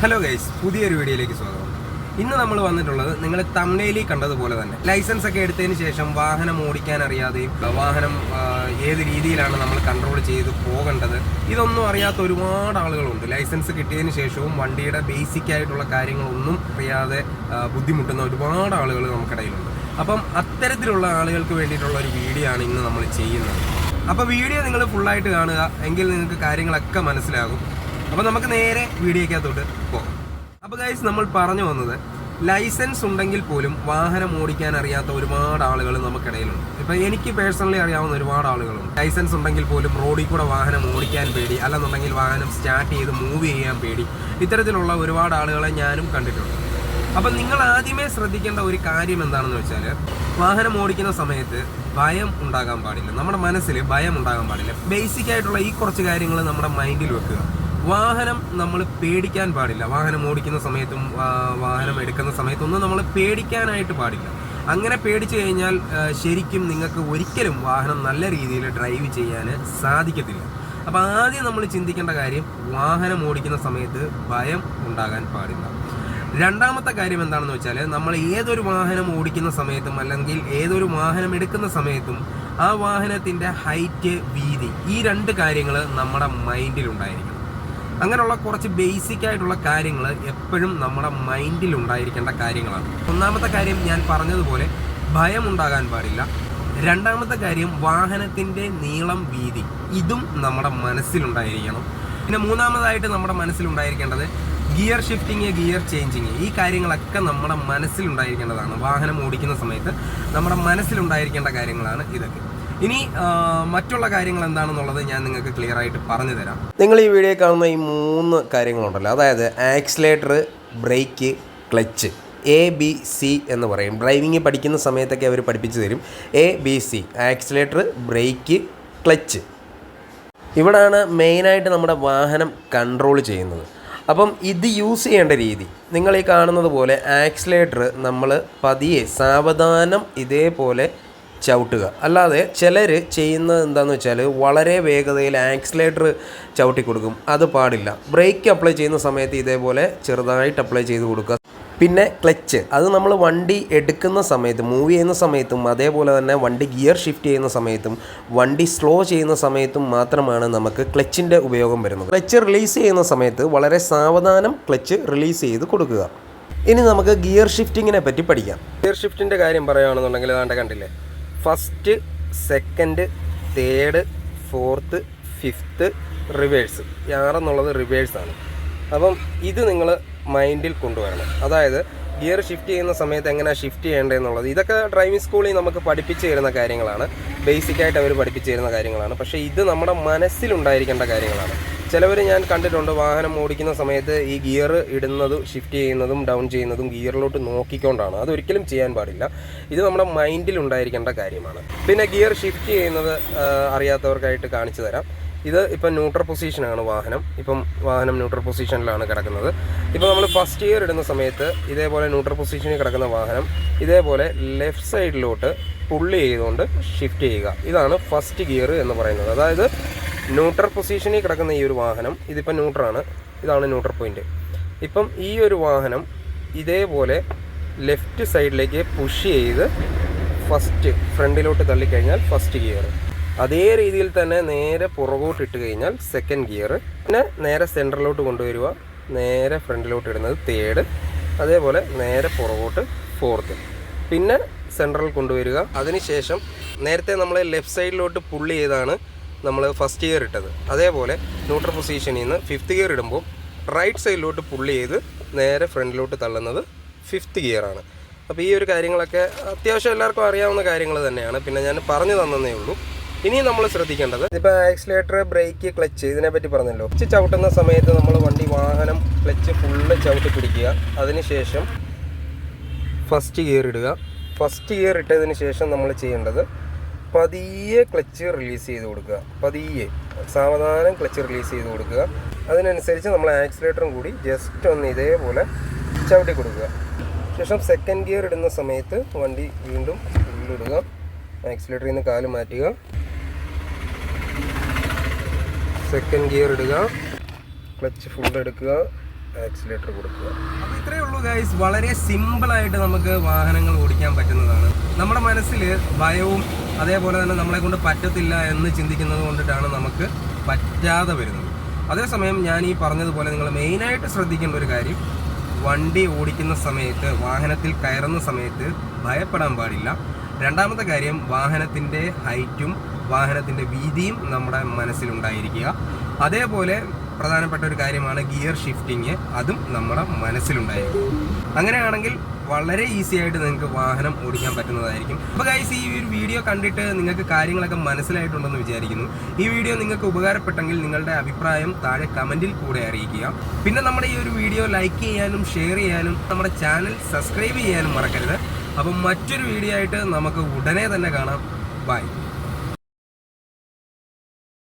Hello guys, പുതിയൊരു വീഡിയോയിലേക്ക് സ്വാഗതം. ഇന്ന് നമ്മൾ വന്നിട്ടുള്ളത് നിങ്ങൾ തംബ്നെയിലിൽ കണ്ടതുപോലെ തന്നെ ലൈസൻസ് ഒക്കെ എടുത്തതിന് ശേഷം വാഹനം ഓടിക്കാൻ അറിയാതെയും വാഹനം ഏത് രീതിയിലാണ് നമ്മൾ കൺട്രോൾ ചെയ്ത് പോകേണ്ടത് ഇതൊന്നും അറിയാത്ത ഒരുപാട് ആളുകളുണ്ട്. ലൈസൻസ് കിട്ടിയതിന് ശേഷവും വണ്ടിയുടെ ബേസിക് ആയിട്ടുള്ള കാര്യങ്ങളൊന്നും അറിയാതെ ബുദ്ധിമുട്ടുന്ന ഒരുപാട് ആളുകൾ നമുക്കിടയിലുണ്ട്. അപ്പം അത്തരത്തിലുള്ള ആളുകൾക്ക് വേണ്ടിയിട്ടുള്ള ഒരു വീഡിയോ ആണ് ഇന്ന് നമ്മൾ ചെയ്യുന്നത്. അപ്പോൾ വീഡിയോ നിങ്ങൾ ഫുള്ളായിട്ട് കാണുക, എങ്കിൽ നിങ്ങൾക്ക് കാര്യങ്ങളൊക്കെ മനസ്സിലാകും. അപ്പോൾ നമുക്ക് നേരെ വീഡിയോക്കകത്തോട്ട് പോകാം. അപ്പോൾ ഗൈസ്, നമ്മൾ പറഞ്ഞു വന്നത് ലൈസൻസ് ഉണ്ടെങ്കിൽ പോലും വാഹനം ഓടിക്കാൻ അറിയാത്ത ഒരുപാട് ആളുകൾ നമുക്കിടയിലുണ്ട്. ഇപ്പം എനിക്ക് പേഴ്സണലി അറിയാവുന്ന ഒരുപാട് ആളുകളുണ്ട്. ലൈസൻസ് ഉണ്ടെങ്കിൽ പോലും റോഡിൽ കൂടെ വാഹനം ഓടിക്കാൻ പേടി, അല്ലെന്നുണ്ടെങ്കിൽ വാഹനം സ്റ്റാർട്ട് ചെയ്ത് മൂവ് ചെയ്യാൻ പേടി. ഇത്തരത്തിലുള്ള ഒരുപാട് ആളുകളെ ഞാനും കണ്ടിട്ടുണ്ട്. അപ്പം നിങ്ങൾ ആദ്യമേ ശ്രദ്ധിക്കേണ്ട ഒരു കാര്യം എന്താണെന്ന് വെച്ചാൽ, വാഹനം ഓടിക്കുന്ന സമയത്ത് ഭയം ഉണ്ടാകാൻ പാടില്ല. നമ്മുടെ മനസ്സിൽ ഭയം ഉണ്ടാകാൻ പാടില്ല. ബേസിക് ആയിട്ടുള്ള ഈ കുറച്ച് കാര്യങ്ങൾ നമ്മുടെ മൈൻഡിൽ വെക്കുക. വാഹനം നമ്മൾ പേടിക്കാൻ പാടില്ല. വാഹനം ഓടിക്കുന്ന സമയത്തും വാഹനം എടുക്കുന്ന സമയത്തൊന്നും നമ്മൾ പേടിക്കാനായിട്ട് പാടില്ല. അങ്ങനെ പേടിച്ചു കഴിഞ്ഞാൽ ശരിക്കും നിങ്ങൾക്ക് ഒരിക്കലും വാഹനം നല്ല രീതിയിൽ ഡ്രൈവ് ചെയ്യാൻ സാധിക്കത്തില്ല. അപ്പോൾ ആദ്യം നമ്മൾ ചിന്തിക്കേണ്ട കാര്യം, വാഹനം ഓടിക്കുന്ന സമയത്ത് ഭയം ഉണ്ടാകാൻ പാടില്ല. രണ്ടാമത്തെ കാര്യം എന്താണെന്ന് വെച്ചാൽ, നമ്മൾ ഏതൊരു വാഹനം ഓടിക്കുന്ന സമയത്തും അല്ലെങ്കിൽ ഏതൊരു വാഹനം എടുക്കുന്ന സമയത്തും ആ വാഹനത്തിൻ്റെ ഹൈറ്റ്, വീതി, ഈ രണ്ട് കാര്യങ്ങൾ നമ്മുടെ മൈൻഡിലുണ്ടായിരിക്കണം. അങ്ങനെയുള്ള കുറച്ച് ബേസിക് ആയിട്ടുള്ള കാര്യങ്ങൾ എപ്പോഴും നമ്മുടെ മൈൻഡിൽ ഉണ്ടായിരിക്കേണ്ട കാര്യങ്ങളാണ്. ഒന്നാമത്തെ കാര്യം ഞാൻ പറഞ്ഞതുപോലെ ഭയം ഉണ്ടാകാൻ പാടില്ല. രണ്ടാമത്തെ കാര്യം വാഹനത്തിൻ്റെ നീളം, വീതി, ഇതും നമ്മുടെ മനസ്സിലുണ്ടായിരിക്കണം. പിന്നെ മൂന്നാമതായിട്ട് നമ്മുടെ മനസ്സിലുണ്ടായിരിക്കേണ്ടത് ഗിയർ ഷിഫ്റ്റിങ്, ഗിയർ ചേഞ്ചിങ്, ഈ കാര്യങ്ങളൊക്കെ നമ്മുടെ മനസ്സിലുണ്ടായിരിക്കേണ്ടതാണ്. വാഹനം ഓടിക്കുന്ന സമയത്ത് നമ്മുടെ മനസ്സിലുണ്ടായിരിക്കേണ്ട കാര്യങ്ങളാണ് ഇതൊക്കെ. ഇനി മറ്റുള്ള കാര്യങ്ങൾ എന്താണെന്നുള്ളത് ഞാൻ നിങ്ങൾക്ക് ക്ലിയർ ആയിട്ട് പറഞ്ഞു തരാം. നിങ്ങൾ ഈ വീഡിയോ കാണുന്ന ഈ 3 കാര്യങ്ങളുണ്ടല്ലോ, അതായത് ആക്സിലേറ്റർ, ബ്രേക്ക്, ക്ലച്ച്, ABC എന്ന് പറയും. ഡ്രൈവിംഗ് പഠിക്കുന്ന സമയത്തൊക്കെ അവർ പഠിപ്പിച്ചു തരും. ABC, accelerator, brake, clutch. ഇവിടാണ് മെയിനായിട്ട് നമ്മുടെ വാഹനം കൺട്രോൾ ചെയ്യുന്നത്. അപ്പം ഇത് യൂസ് ചെയ്യേണ്ട രീതി നിങ്ങൾ ഈ കാണുന്നത് പോലെ, ആക്സിലേറ്റർ നമ്മൾ പതിയെ സാവധാനം ഇതേപോലെ ചവിട്ടുക. അല്ലാതെ ചിലർ ചെയ്യുന്നത് എന്താണെന്ന് വെച്ചാൽ വളരെ വേഗതയിൽ ആക്സിലേറ്റർ ചവിട്ടി കൊടുക്കും. അത് പാടില്ല. ബ്രേക്ക് അപ്ലൈ ചെയ്യുന്ന സമയത്ത് ഇതേപോലെ ചെറുതായിട്ട് അപ്ലൈ ചെയ്ത് കൊടുക്കുക. പിന്നെ ക്ലച്ച്, അത് നമ്മൾ വണ്ടി എടുക്കുന്ന സമയത്ത്, മൂവ് ചെയ്യുന്ന സമയത്തും അതേപോലെ തന്നെ വണ്ടി ഗിയർ ഷിഫ്റ്റ് ചെയ്യുന്ന സമയത്തും വണ്ടി സ്ലോ ചെയ്യുന്ന സമയത്തും മാത്രമാണ് നമുക്ക് ക്ലച്ചിൻ്റെ ഉപയോഗം വരുന്നത്. ക്ലച്ച് റിലീസ് ചെയ്യുന്ന സമയത്ത് വളരെ സാവധാനം ക്ലച്ച് റിലീസ് ചെയ്ത് കൊടുക്കുക. ഇനി നമുക്ക് ഗിയർ ഷിഫ്റ്റിങ്ങിനെ പറ്റി പഠിക്കാം. ഗിയർ ഷിഫ്റ്റിൻ്റെ കാര്യം പറയുകയാണെന്നുണ്ടെങ്കിൽ അതാണ്ട് കണ്ടില്ലേ, first, second, third, fourth, fifth, reverse. 6 എന്നുള്ളത് റിവേഴ്സാണ്. അപ്പം ഇത് നിങ്ങൾ മൈൻഡിൽ കൊണ്ടുവരണം. അതായത് ഗിയർ ഷിഫ്റ്റ് ചെയ്യുന്ന സമയത്ത് എങ്ങനെയാണ് ഷിഫ്റ്റ് ചെയ്യേണ്ടതെന്നുള്ളത് ഇതൊക്കെ ഡ്രൈവിംഗ് സ്കൂളിൽ നമുക്ക് പഠിപ്പിച്ച് തരുന്ന കാര്യങ്ങളാണ്. ബേസിക്കായിട്ട് അവർ പഠിപ്പിച്ച് തരുന്ന കാര്യങ്ങളാണ്. പക്ഷേ ഇത് നമ്മുടെ മനസ്സിലുണ്ടായിരിക്കേണ്ട കാര്യങ്ങളാണ്. ചിലവർ ഞാൻ കണ്ടിട്ടുണ്ട്, വാഹനം ഓടിക്കുന്ന സമയത്ത് ഈ ഗിയർ ഇടുന്നതും ഷിഫ്റ്റ് ചെയ്യുന്നതും ഡൗൺ ചെയ്യുന്നതും ഗിയറിലോട്ട് നോക്കിക്കൊണ്ടാണ്. അതൊരിക്കലും ചെയ്യാൻ പാടില്ല. ഇത് നമ്മുടെ മൈൻഡിൽ ഉണ്ടായിരിക്കേണ്ട കാര്യമാണ്. പിന്നെ ഗിയർ ഷിഫ്റ്റ് ചെയ്യുന്നത് അറിയാത്തവർക്കായിട്ട് കാണിച്ചു തരാം. ഇത് ഇപ്പം ന്യൂട്രൽ പൊസിഷനാണ് വാഹനം. ഇപ്പം വാഹനം ന്യൂട്രൽ പൊസിഷനിലാണ് കിടക്കുന്നത്. ഇപ്പോൾ നമ്മൾ ഫസ്റ്റ് ഗിയർ ഇടുന്ന സമയത്ത് ഇതേപോലെ ന്യൂട്രൽ പൊസിഷനിൽ കിടക്കുന്ന വാഹനം ഇതേപോലെ ലെഫ്റ്റ് സൈഡിലോട്ട് പുള്ളി ചെയ്തുകൊണ്ട് ഷിഫ്റ്റ് ചെയ്യുക. ഇതാണ് ഫസ്റ്റ് ഗിയർ എന്ന് പറയുന്നത്. അതായത് ന്യൂട്രൽ പൊസിഷനിൽ കിടക്കുന്ന ഈ ഒരു വാഹനം, ഇതിപ്പോൾ ന്യൂട്രലാണ്, ഇതാണ് ന്യൂട്രൽ പോയിൻ്റ്. ഇപ്പം ഈ ഒരു വാഹനം ഇതേപോലെ ലെഫ്റ്റ് സൈഡിലേക്ക് പുഷ് ചെയ്ത് ഫസ്റ്റ് ഫ്രണ്ടിലോട്ട് തള്ളിക്കഴിഞ്ഞാൽ ഫസ്റ്റ് ഗിയർ. അതേ രീതിയിൽ തന്നെ നേരെ പുറകോട്ട് ഇട്ട് കഴിഞ്ഞാൽ സെക്കൻഡ് ഗിയർ. പിന്നെ നേരെ സെൻറ്ററിലോട്ട് കൊണ്ടുവരിക, നേരെ ഫ്രണ്ടിലോട്ട് ഇടുന്നത് തേർഡ്, അതേപോലെ നേരെ പുറകോട്ട് ഫോർത്ത്, പിന്നെ സെൻട്രൽ കൊണ്ടുവരിക. അതിനുശേഷം നേരത്തെ നമ്മൾ ലെഫ്റ്റ് സൈഡിലോട്ട് പുള്ളി ചെയ്താണ് നമ്മൾ ഫസ്റ്റ് ഗിയർ ഇട്ടത്. അതേപോലെ ന്യൂട്രൽ പൊസിഷനിൽ നിന്ന് ഫിഫ്ത്ത് ഗിയർ ഇടുമ്പോൾ റൈറ്റ് സൈഡിലോട്ട് പുള്ളി ചെയ്ത് നേരെ ഫ്രണ്ടിലോട്ട് തള്ളുന്നത് ഫിഫ്ത്ത് ഗിയറാണ്. അപ്പോൾ ഈ ഒരു കാര്യങ്ങളൊക്കെ അത്യാവശ്യം എല്ലാവർക്കും അറിയാവുന്ന കാര്യങ്ങൾ തന്നെയാണ്. പിന്നെ ഞാൻ പറഞ്ഞു തന്നേ ഉള്ളൂ. ഇനി നമ്മൾ ശ്രദ്ധിക്കേണ്ടത്, ഇപ്പോൾ ആക്സിലേറ്റർ, ബ്രേക്ക്, ക്ലച്ച്, ഇതിനെപ്പറ്റി പറഞ്ഞല്ലോ. ക്ലച്ച് ചവിട്ടുന്ന സമയത്ത് നമ്മൾ വാഹനം ക്ലച്ച് ഫുള്ള് ചവിട്ടി പിടിക്കുക. അതിനുശേഷം ഫസ്റ്റ് ഗിയർ ഇടുക. ഫസ്റ്റ് ഗിയർ ഇട്ടതിന് ശേഷം നമ്മൾ ചെയ്യേണ്ടത് പതിയെ ക്ലച്ച് റിലീസ് ചെയ്ത് കൊടുക്കുക. പതിയെ സാവധാനം ക്ലച്ച് റിലീസ് ചെയ്ത് കൊടുക്കുക. അതിനനുസരിച്ച് നമ്മൾ ആക്സിലേറ്ററും കൂടി ജസ്റ്റ് ഒന്ന് ഇതേപോലെ ചവിട്ടി കൊടുക്കുക. ശേഷം സെക്കൻഡ് ഗിയർ ഇടുന്ന സമയത്ത് വണ്ടി വീണ്ടും ഉള്ളിടുക. ആക്സിലേറ്ററിൽ നിന്ന് കാല് മാറ്റുക. സെക്കൻഡ് ഗിയർ ഇടുക. ക്ലച്ച് ഫുൾ എടുക്കുക. ആക്സിലേറ്റർ കൊടുക്കുക. അപ്പോൾ ഇത്രയേ ഉള്ളൂ ഗൈസ്. വളരെ സിമ്പിളായിട്ട് നമുക്ക് വാഹനങ്ങൾ ഓടിക്കാൻ പറ്റുന്നതാണ്. നമ്മുടെ മനസ്സിൽ ഭയവും അതേപോലെ തന്നെ നമ്മളെ കൊണ്ട് പറ്റത്തില്ല എന്ന് ചിന്തിക്കുന്നത് കൊണ്ടിട്ടാണ് നമുക്ക് പറ്റാതെ വരുന്നത്. അതേസമയം ഞാൻ ഈ പറഞ്ഞതുപോലെ നിങ്ങൾ മെയിനായിട്ട് ശ്രദ്ധിക്കേണ്ട ഒരു കാര്യം, വണ്ടി ഓടിക്കുന്ന സമയത്ത്, വാഹനത്തിൽ കയറുന്ന സമയത്ത് ഭയപ്പെടാൻ പാടില്ല. രണ്ടാമത്തെ കാര്യം, വാഹനത്തിൻ്റെ ഹൈറ്റും വാഹനത്തിൻ്റെ വീതിയും നമ്മുടെ മനസ്സിലുണ്ടായിരിക്കുക. അതേപോലെ പ്രധാനപ്പെട്ട ഒരു കാര്യമാണ് ഗിയർ ഷിഫ്റ്റിങ്, അതും നമ്മുടെ മനസ്സിലുണ്ടായിരിക്കും. അങ്ങനെയാണെങ്കിൽ വളരെ ഈസി ആയിട്ട് നിങ്ങൾക്ക് വാഹനം ഓടിക്കാൻ പറ്റുന്നതായിരിക്കും. അപ്പോൾ ഗൈസ്, ഈ ഒരു വീഡിയോ കണ്ടിട്ട് നിങ്ങൾക്ക് കാര്യങ്ങളൊക്കെ മനസ്സിലായിട്ടുണ്ടെന്ന് വിചാരിക്കുന്നു. ഈ വീഡിയോ നിങ്ങൾക്ക് ഉപകാരപ്പെട്ടെങ്കിൽ നിങ്ങളുടെ അഭിപ്രായം താഴെ കമൻറ്റിൽ കൂടെ അറിയിക്കുക. പിന്നെ നമ്മുടെ ഈ ഒരു വീഡിയോ ലൈക്ക് ചെയ്യാനും ഷെയർ ചെയ്യാനും നമ്മുടെ ചാനൽ സബ്സ്ക്രൈബ് ചെയ്യാനും മറക്കരുത്. അപ്പം മറ്റൊരു വീഡിയോ ആയിട്ട് നമുക്ക് ഉടനെ തന്നെ കാണാം. ബൈ.